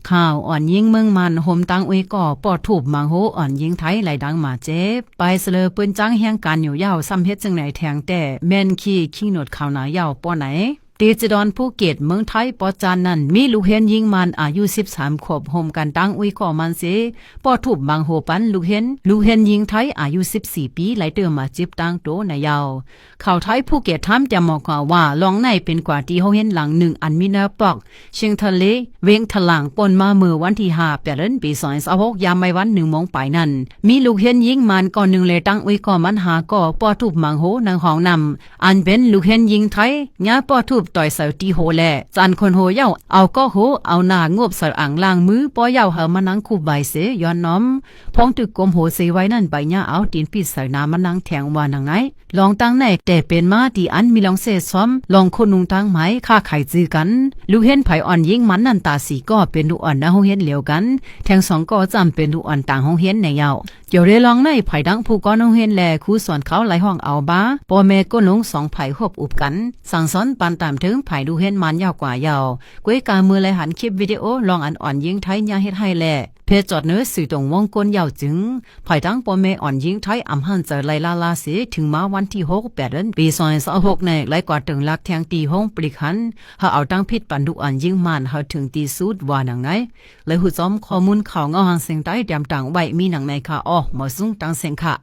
ข่าวอ่อนยิงเมืองมันโฮมตังอุยก่อปอดถูบมังโหอ่อนยิงไทยไหลดังมาเจ็บไปเสลอปืนจังแห่งการอยู่ยาวซ้ำเฮ็ดจังไหนแทงแต่แม่นขี้ขิงโนดข่าวหนายาวป้อไหนตีจดอนภูเก็ตเมืองไทยปอจานนั้นมีลูกเห็นยิงมันอายุ13ขวบโฮมกันตังอุยก่อมันเสปอดถูบมังโหปันลูกเห็นยิงไทยอายุ14ปีไหลเติมมาจิบตังโตในยาวข่าวไทยภูเก็ตถามจะบอกว่าลองในเป็นกว่าที่เฮาเห็นหลัง1อันมีนาปอกเชียงทะเลเวงทะลังปนมาเมื่อวันที่5เดือนปี2026ยามไม่วัน1โมงปลายนั้นมีลูกเห็นยิงมันก่อน1เลยตั้งอุยก่อมันหาก่อปอถูบมังโหนางห้องนำอันเป็นลูกเห็นยิงไทยญาปอถูบต่อยเสาตีโหแลจันคนโหเย้าเอาก็โหเอาหน้างบเสาอ่างล่างมือปอเย้าเฮามานังคูใบเสย้อนน้อมพ้องตึกกลมโหเสไว้นั่นใบหญ้าเอาตีนปิดใส่น้ำมานังแทงว่านังไงลองตั้งในแต่เป็นมาที่อันมีลองเสซ้อมลองคนนุงตั้งไม้ค่าไข่จื้อกันลูกเห็นไผอ่อนยิงมันนั่นตาสีก็เป็นลูกอ่อนนะโฮเห็นเหลียวกันแทง2ก็จำเป็นลูกอ่อนต่างโฮเห็นในเย้าเดี๋ยวได้ลองในไผดังผู้ก้อนโฮเห็นแลครูสอนเขาหลายห้องเอาบ้าพ่อแม่ก็ลง2ไผคบอุบกันสั่งสอนปันตามถึงไผดูเห็นมันยาวกว่ายาวก้วยกามือเลยหันคลิปวิดีโอลองอันอ่อนยิงไทยยาเฮ็ดให้แลเพจจอดเนื้อสื่อตรงวงกลยาวจึงภายทั้งปอเมอ่อนยิงไทยอำหันเจอไลลาเสียถึงมาวันที่6 8เดือนปี2026ในไล่กว่าถึงลักแทงตีห้องปลิกหันเฮาเอาตั้งพิษปันดุอ่อนยิงมันเฮาถึงตีสุดว่าหนังไหนเลยหูจอมข้อมูลข่าวเงาหางเสียงใต้ดำต่างไว้มีหนังในค่ะอ้อหมอซุ่งตังเสียงค่ะ